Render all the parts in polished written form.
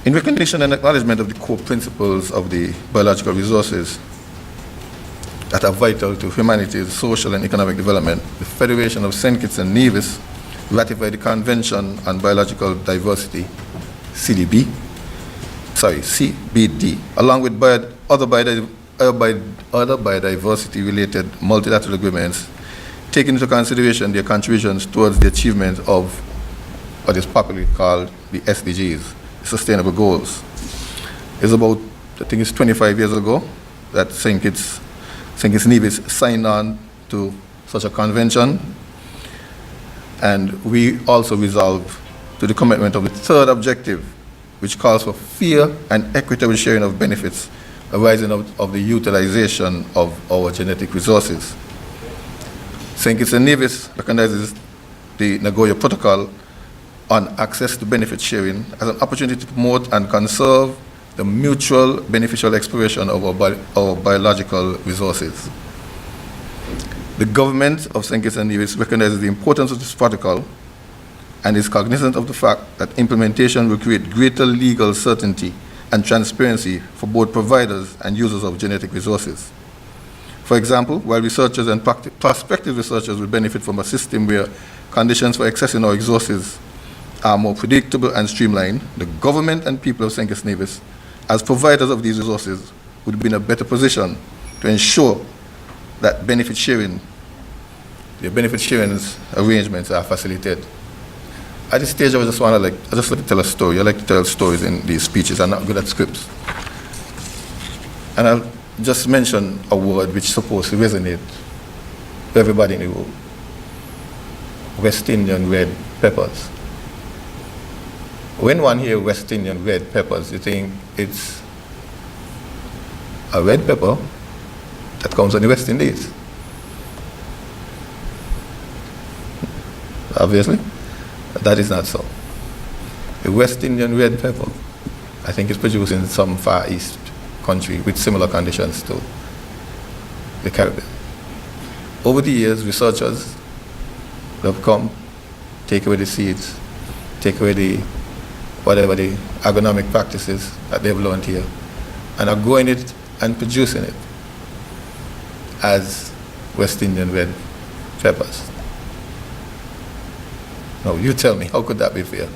In recognition and acknowledgement of the core principles of the biological resources that are vital to humanity's social and economic development, the Federation of St. Kitts and Nevis ratified the Convention on Biological Diversity, CBD, along with other biodiversity-related multilateral agreements, taking into consideration their contributions towards the achievement of what is popularly called the SDGs, Sustainable Goals. It's about, I think it's 25 years ago that St. Kitts Nevis signed on to such a convention, and we also resolved to the commitment of the third objective, which calls for fair and equitable sharing of benefits arising of the utilization of our genetic resources. St. Kitts and Nevis recognizes the Nagoya Protocol on access to benefit sharing as an opportunity to promote and conserve the mutual beneficial exploration of our biological resources. The government of St. Kitts and Nevis recognizes the importance of this protocol and is cognizant of the fact that implementation will create greater legal certainty and transparency for both providers and users of genetic resources. For example, while researchers and prospective researchers will benefit from a system where conditions for accessing our resources are more predictable and streamlined, the government and people of St. Kitts and Nevis, as providers of these resources, would be in a better position to ensure that the benefit sharing arrangements are facilitated. At this stage, I just like to tell a story. I like to tell stories in these speeches. I'm not good at scripts. And I'll just mention a word which is supposed to resonate with everybody in the room. West Indian red peppers. When one hears West Indian red peppers, you think it's a red pepper that comes from the West Indies. Obviously, that is not so. The West Indian red pepper, I think, is produced in some Far East country with similar conditions to the Caribbean. Over the years, researchers have come, take away the seeds, take away whatever the agronomic practices that they've learned here, and are growing it and producing it as West Indian red peppers. Now, you tell me, how could that be fair?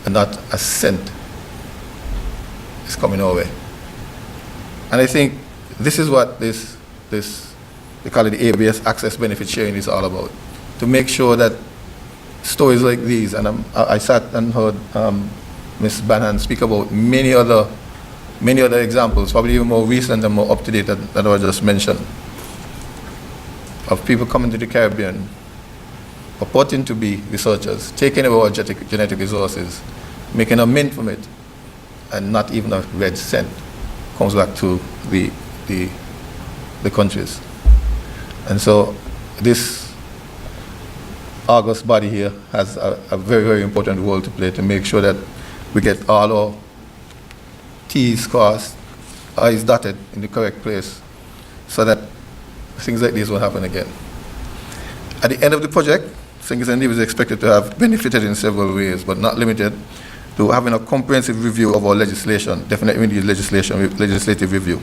And not a cent is coming our way. And I think this is what this we call it the ABS, Access Benefit Sharing, is all about. To make sure that stories like these, and I sat and heard Ms. Banhan speak about many other examples, probably even more recent and more up-to-date than I just mentioned, of people coming to the Caribbean, purporting to be researchers, taking away our genetic resources, making a mint from it, and not even a red cent comes back to the countries. And so this august body here has a very, very important role to play to make sure that we get all our T's crossed, I's dotted in the correct place, so that things like this won't happen again. At the end of the project, St. Kitts and Nevis is expected to have benefited in several ways, but not limited to having a comprehensive review of our legislation, definitely the legislative review,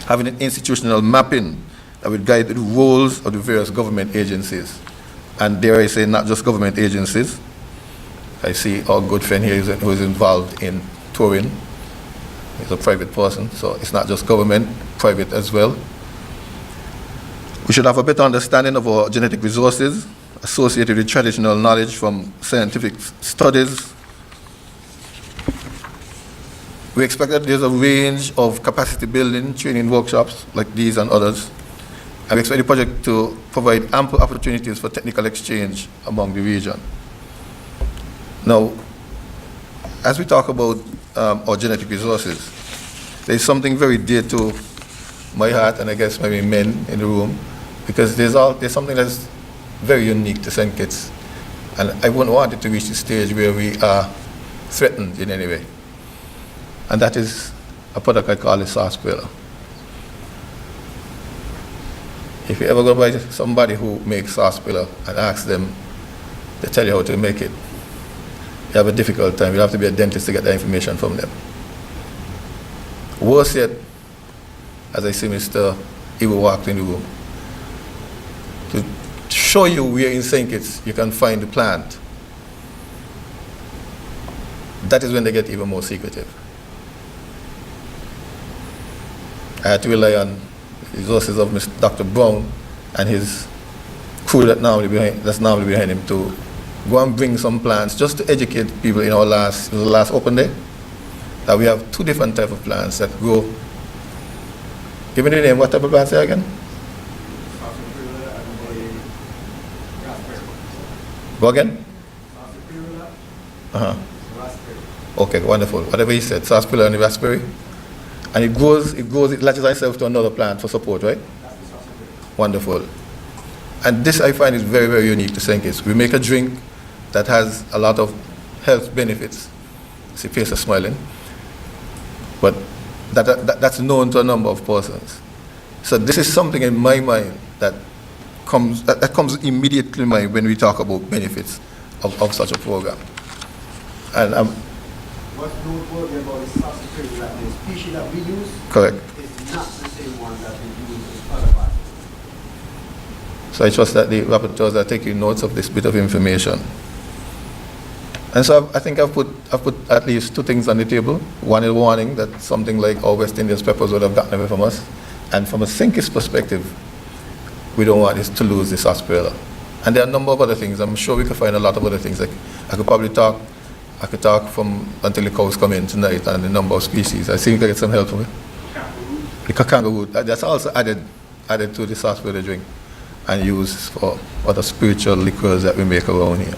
having an institutional mapping that would guide the roles of the various government agencies, and dare I say, not just government agencies. I see our good friend here who is involved in touring. He's a private person, so it's not just government, private as well. We should have a better understanding of our genetic resources associated with traditional knowledge from scientific studies. We expect that there's a range of capacity building, training workshops like these and others. And we expect the project to provide ample opportunities for technical exchange among the region. Now, as we talk about our genetic resources, there's something very dear to my heart, and I guess maybe men in the room, because there's something that's very unique to St. Kitts, and I wouldn't want it to reach the stage where we are threatened in any way. And that is a product I call a sarsaparilla. If you ever go by somebody who makes sarsaparilla and ask them, they tell you how to make it. you have a difficult time. You have to be a dentist to get that information from them. Worse yet, as I see Mr. Iwo walked in the room, to show you where in St. Kitts you can find the plant, that is when they get even more secretive. I had to rely on the resources of Mr. Dr. Brown and his crew that's normally behind him to go and bring some plants just to educate people in our last open day, that we have two different types of plants that grow. Give me the name, what type of plants are again? Go again? Okay, wonderful. Whatever he said, sarsaparilla and raspberry. And it latches itself to another plant for support, right? Wonderful. And this I find is very, very unique to St. Kitts. We make a drink that has a lot of health benefits. See, face is smiling. But that's known to a number of persons. So this is something in my mind that comes immediately to mind when we talk about benefits of such a program. And what's noteworthy about the sarsaparilla, that the species that we use correct. is not the same one that we use in other parts. So I trust that the rapporteurs are taking notes of this bit of information. And so I think I've put at least two things on the table. One is warning that something like our West Indian peppers would have gotten away from us. And from a St. Kitts perspective, we don't want this to lose the sarsaparilla. And there are a number of other things. I'm sure we could find a lot of other things. Like I could talk from until the cows come in tonight and the number of species. I think we can get some help from it. The kakanga root. That's also added to the sarsaparilla drink and used for other spiritual liquors that we make around here.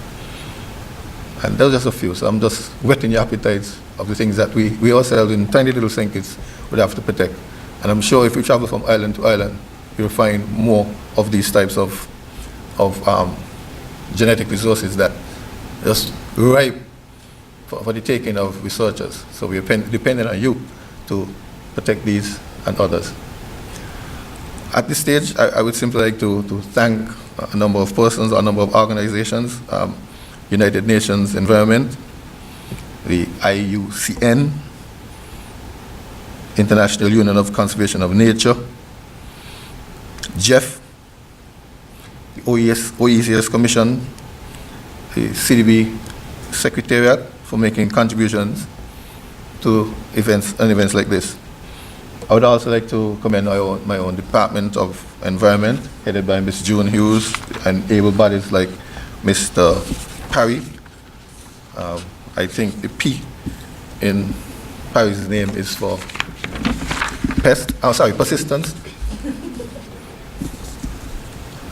And there's just a few. So I'm just whetting your appetites of the things that we ourselves in tiny little St. Kitts would have to protect. And I'm sure if you travel from island to island, you'll find more of these types of genetic resources that just ripe for the taking of researchers. So we're dependent on you to protect these and others. At this stage, I would simply like to thank a number of persons, a number of organizations, United Nations Environment, the IUCN, International Union of Conservation of Nature, Jeff, the OECS Commission, the CDB Secretariat for making contributions to events like this. I would also like to commend my own Department of Environment, headed by Ms. June Hughes, and able bodies like Mr. Parry. I think the P in Parry's name is for persistence.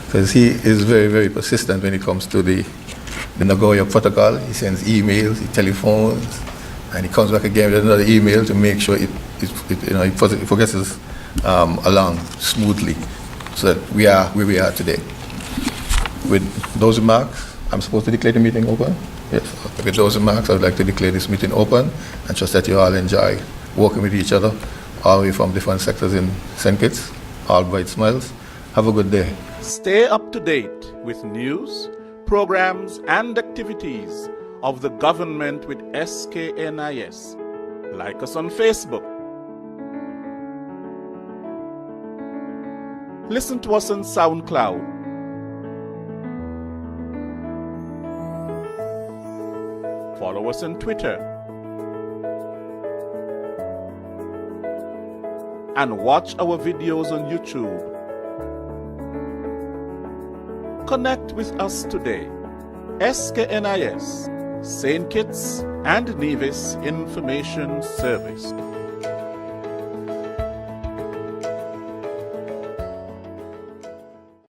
Because he is very, very persistent when it comes to the Nagoya Protocol. He sends emails, he telephones, and he comes back again with another email to make sure it progresses along smoothly, so that we are where we are today. With those remarks, I'm supposed to declare the meeting open? Yes. With those remarks, I would like to declare this meeting open and trust that you all enjoy working with each other, all the way from different sectors in St. Kitts, all bright smiles. Have a good day. Stay up to date with news, programs, and activities of the government with SKNIS. Like us on Facebook. Listen to us on SoundCloud. Follow us on Twitter. And watch our videos on YouTube. Connect with us today. SKNIS, St. Kitts and Nevis Information Service.